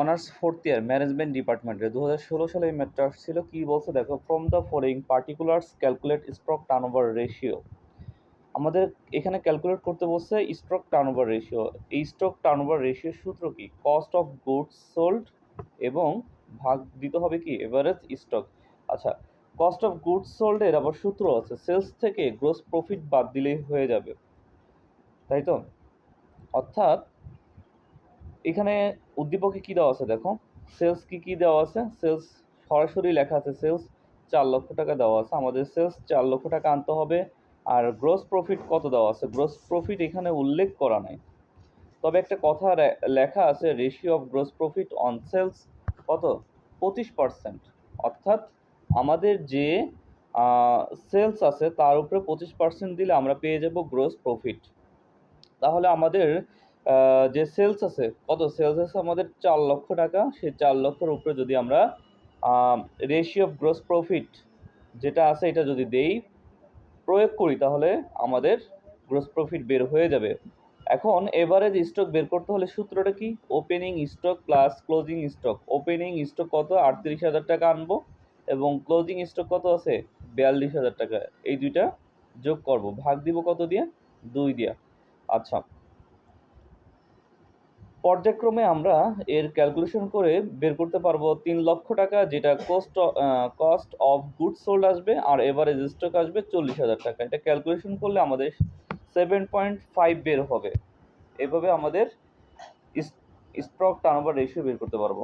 Honours fourth year management ডিপার্টমেন্টে 2016 সালে এই ম্যাথটা আসছিল। কি বলছে দেখো, from the following particulars calculate stock turnover ratio. আমাদের এখানে ক্যালকুলেট করতে বলছে স্টক টার্নওভার রেশিও। এই স্টক টার্নওভার রেশিওর সূত্র কি? কস্ট অফ গুডস সোল্ড এবং ভাগ দিতে হবে কি এভারেজ স্টক। আচ্ছা, কস্ট অফ গুডস সোল্ডের আবার সূত্র আছে, সেলস থেকে গ্রোস প্রফিট বাদ দিলেই হয়ে যাবে, তাই তো? অর্থাৎ এখানে উদ্দীপকে কি দেওয়া আছে দেখো, সেলস কি দেওয়া আছে, সেলস সরাসরি লেখা আছে, সেলস 4 লক্ষ টাকা দেওয়া আছে, আমাদের সেলস 4 লক্ষ টাকা আনতে হবে। আর গ্রোস প্রফিট কত দেওয়া আছে? গ্রোস প্রফিট এখানে উল্লেখ করা নাই, তবে একটা কথা লেখা আছে, ratio of gross profit on sales কত? 25%। অর্থাৎ আমাদের যে সেলস আছে তার উপরে 25% দিলে আমরা পেয়ে যাব গ্রোস প্রফিট। তাহলে আমাদের যে সেলস আছে, কত সেলস আছে আমাদের? 4 লক্ষ টাকা। সেই 4 লক্ষের উপরে যদি আমরা রেশিও অফ গ্রোস প্রফিট যেটা আছে এটা যদি দেই, প্রয়োগ করি, তাহলে আমাদের গ্রোস প্রফিট বের হয়ে যাবে। এখন এভারেজ স্টক বের করতে হলে সূত্রটা কি? Opening stock plus closing stock. Opening stock কত? 38,000 টাকা আনবো, এবং ক্লোজিং স্টক কত আছে? 42,000 টাকা। এই দুইটা যোগ করব, ভাগ দিব কত দিয়ে? 2 দিয়া। আচ্ছা, পর্যায়ক্রমে আমরা এর ক্যালকুলেশন করে বের করতে পারবো 3 লক্ষ টাকা, যেটা কস্ট অফ গুডস সোল্ড আসবে, আর এভারেজ স্টক আসবে 40,000 টাকা। এটা ক্যালকুলেশন করলে আমাদের 7.5 বের হবে। এভাবে আমাদের স্টক টার্নওভার রেশিও বের করতে পারবো।